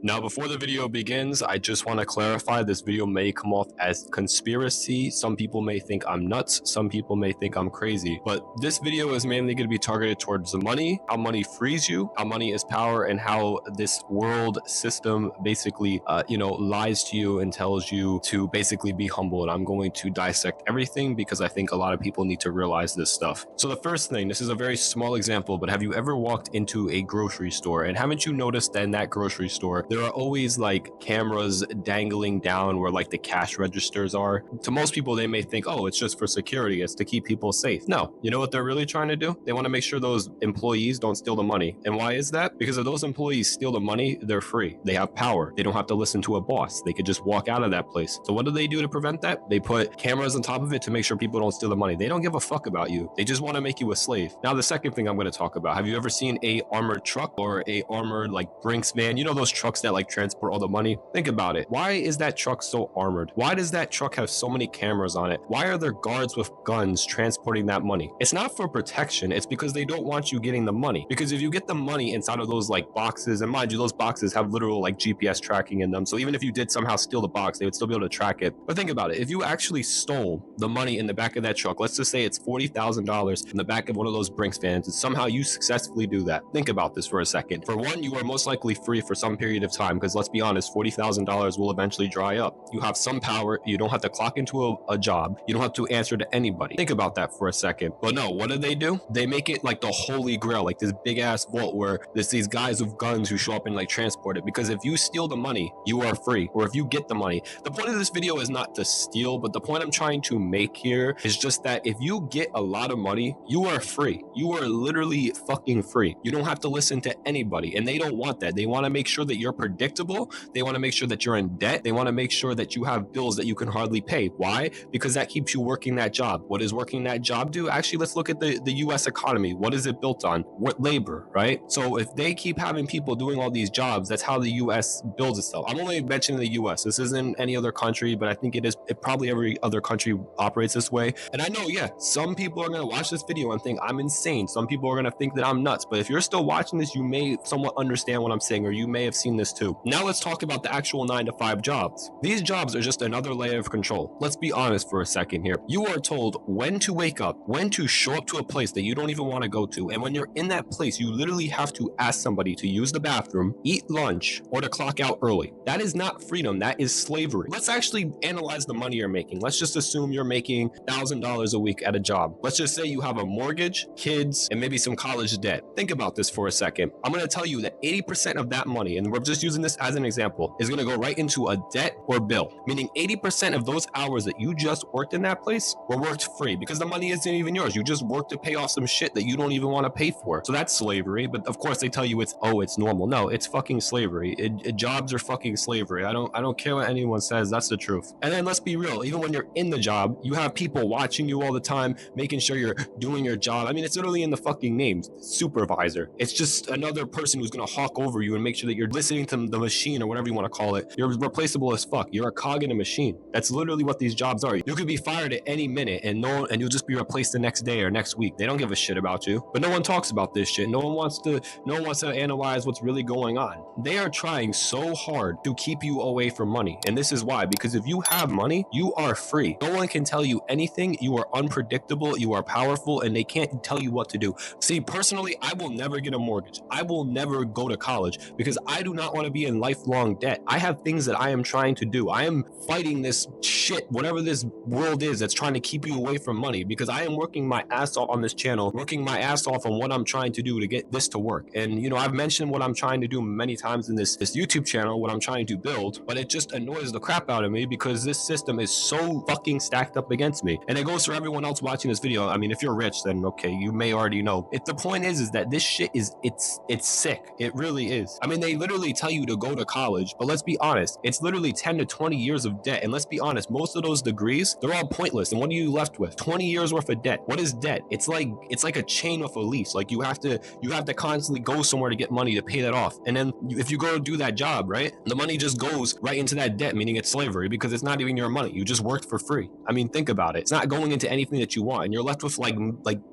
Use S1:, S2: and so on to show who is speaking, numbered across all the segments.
S1: Now, before the video begins, I just want to clarify this video may come off as conspiracy. Some people may think I'm nuts. Some people may think I'm crazy. But this video is mainly going to be targeted towards the money, how money frees you, how money is power, and how this world system basically, lies to you and tells you to basically be humble. And I'm going to dissect everything because I think a lot of people need to realize this stuff. So the first thing, this is a very small example, but have you ever walked into a grocery store and haven't you noticed that in that grocery store, there are always like cameras dangling down where like the cash registers are? To most people, they may think, oh, it's just for security. It's to keep people safe. No, you know what they're really trying to do? They want to make sure those employees don't steal the money. And why is that? Because if those employees steal the money, they're free. They have power. They don't have to listen to a boss. They could just walk out of that place. So what do they do to prevent that? They put cameras on top of it to make sure people don't steal the money. They don't give a fuck about you. They just want to make you a slave. Now, the second thing I'm going to talk about, have you ever seen a armored truck or a armored like Brinks van? You know those trucks that like transport all the money? Think about it. Why is that truck so armored? Why does that truck have so many cameras on it? Why are there guards with guns transporting that money? It's not for protection. It's because they don't want you getting the money. Because if you get the money inside of those like boxes, and mind you, those boxes have literal like GPS tracking in them. So even if you did somehow steal the box, they would still be able to track it. But think about it. If you actually stole the money in the back of that truck, let's just say it's $40,000 in the back of one of those Brinks vans, and somehow you successfully do that. Think about this for a second. For one, you are most likely free for some period of time, because let's be honest, $40,000 will eventually dry up. You have some power. You don't have to clock into a job. You don't have to answer to anybody. Think about that for a second. But no, what do? They make it like the holy grail, like this big ass vault where there's these guys with guns who show up and like transport it. Because if you steal the money, you are free. Or if you get the money, the point of this video is not to steal, but the point I'm trying to make here is just that if you get a lot of money, you are free. You are literally fucking free. You don't have to listen to anybody, and they don't want that. They want to make sure that you're predictable. They want to make sure that you're in debt. They want to make sure that you have bills that you can hardly pay. Why? Because that keeps you working that job. What does working that job do? Actually, let's look at the US economy. What is it built on? What labor, right? So if they keep having people doing all these jobs, that's how the US builds itself. I'm only mentioning the US. This isn't any other country, but I think it probably every other country operates this way. And I know, yeah, some people are going to watch this video and think I'm insane. Some people are going to think that I'm nuts. But if you're still watching this, you may somewhat understand what I'm saying, or you may have seen this too. Now let's talk about the actual 9-to-5 jobs. These jobs are just another layer of control. Let's be honest for a second here. You are told when to wake up, when to show up to a place that you don't even want to go to. And when you're in that place, you literally have to ask somebody to use the bathroom, eat lunch, or to clock out early. That is not freedom. That is slavery. Let's actually analyze the money you're making. Let's just assume you're making $1,000 a week at a job. Let's just say you have a mortgage, kids, and maybe some college debt. Think about this for a second. I'm going to tell you that 80% of that money, and we're just using this as an example, is going to go right into a debt or bill. Meaning 80% of those hours that you just worked in that place were worked free because the money isn't even yours. You just worked to pay off some shit that you don't even want to pay for. So that's slavery. But of course they tell you it's normal. No, it's fucking slavery. Jobs are fucking slavery. I don't care what anyone says. That's the truth. And then let's be real. Even when you're in the job, you have people watching you all the time, making sure you're doing your job. I mean, it's literally in the fucking name, supervisor. It's just another person who's going to hawk over you and make sure that you're listening to the machine or whatever you want to call it. You're replaceable as fuck. You're a cog in a machine. That's literally what these jobs are. You could be fired at any minute and you'll just be replaced the next day or next week. They don't give a shit about you. But no one talks about this shit. No one wants to analyze what's really going on. They are trying so hard to keep you away from money. And this is why, because if you have money, you are free. No one can tell you anything. You are unpredictable. You are powerful, and they can't tell you what to do. See, personally, I will never get a mortgage. I will never go to college because I do not want to be in lifelong debt. I have things that I am trying to do. I am fighting this shit, whatever this world is that's trying to keep you away from money, because I am working my ass off on this channel, working my ass off on what I'm trying to do to get this to work. And I've mentioned what I'm trying to do many times in this YouTube channel, what I'm trying to build, but it just annoys the crap out of me because this system is so fucking stacked up against me. And it goes for everyone else watching this video. I mean, if you're rich, then okay, you may already know. If the point is that this shit it's sick. It really is. I mean, they literally tell you to go to college, but let's be honest, it's literally 10 to 20 years of debt. And let's be honest, most of those degrees, they're all pointless. And what are you left with? 20 years worth of debt. What is debt? It's like a chain with a leash. Like you have to constantly go somewhere to get money to pay that off. And then if you go to do that job, right, the money just goes right into that debt, meaning it's slavery, because it's not even your money. You just worked for free. I mean, think about it. It's not going into anything that you want, and you're left with like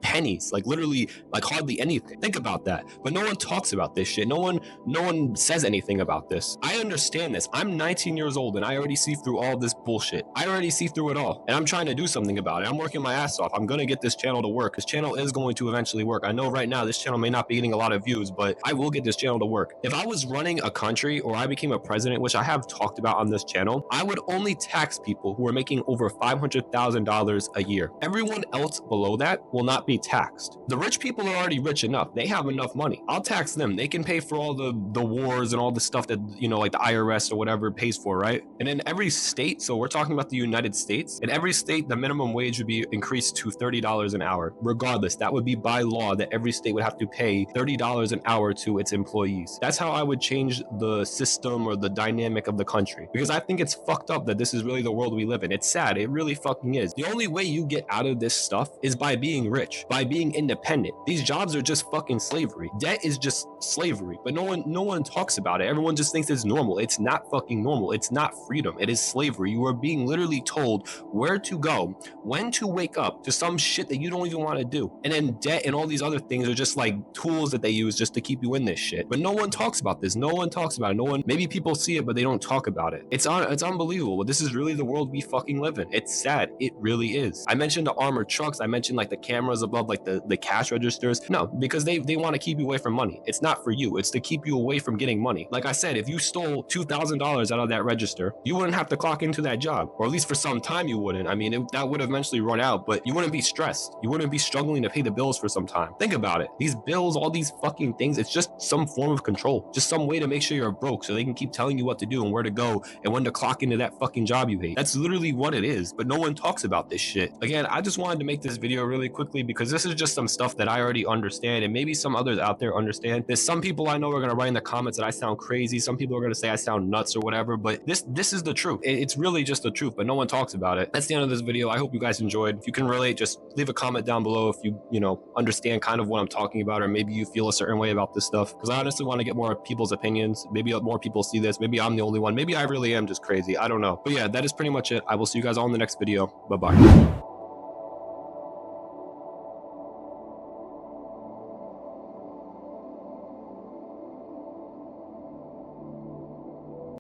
S1: pennies, like literally like hardly anything. Think about that. But no one talks about this shit. No one says anything about this. I understand this. I'm 19 years old and I already see through all this bullshit. I already see through it all, and I'm trying to do something about it. I'm working my ass off. I'm gonna get this channel to work. This channel is going to eventually work. I know right now this channel may not be getting a lot of views, but I will get this channel to work. If I was running a country or I became a president, which I have talked about on this channel, I would only tax people who are making over $500,000 a year. Everyone else below that will not be taxed. The rich people are already rich enough. They have enough money. I'll tax them. They can pay for all the wars and all the stuff that, you know, like the IRS or whatever pays for, right? And in every state, so we're talking about the United States, in every state, the minimum wage would be increased to $30 an hour. Regardless, that would be by law that every state would have to pay $30 an hour to its employees. That's how I would change the system or the dynamic of the country, because I think it's fucked up that this is really the world we live in. It's sad. It really fucking is. The only way you get out of this stuff is by being rich, by being independent. These jobs are just fucking slavery. Debt is just slavery, but no one talks about it. Everyone just thinks it's normal. It's not fucking normal. It's not freedom. It is slavery. You are being literally told where to go, when to wake up to some shit that you don't even want to do. And then debt and all these other things are just like tools that they use just to keep you in this shit. But no one talks about this. No one talks about it. Maybe people see it, but they don't talk about it. It's unbelievable. This is really the world we fucking live in. It's sad. It really is. I mentioned the armored trucks. I mentioned like the cameras above like the cash registers. No, because they want to keep you away from money. It's not for you. It's to keep you away from getting money. Like I said, if you stole $2,000 out of that register, you wouldn't have to clock into that job, or at least for some time you wouldn't. I mean, that would eventually run out, but you wouldn't be stressed. You wouldn't be struggling to pay the bills for some time. Think about it. These bills, all these fucking things, it's just some form of control. Just some way to make sure you're broke so they can keep telling you what to do and where to go and when to clock into that fucking job you hate. That's literally what it is, but no one talks about this shit. Again, I just wanted to make this video really quickly because this is just some stuff that I already understand, and maybe some others out there understand. There's some people I know are going to write in the comments that I sound crazy. Some people are going to say I sound nuts or whatever, but this is the truth. It's really just the truth, but no one talks about it. That's the end of this video. I hope you guys enjoyed. If you can relate, just leave a comment down below if you know, understand kind of what I'm talking about, or maybe you feel a certain way about this stuff, because I honestly want to get more people's opinions. Maybe more people see this. Maybe I'm the only one. Maybe I really am just crazy. I don't know. But yeah, that is pretty much it. I will see you guys all in the next video. Bye-bye.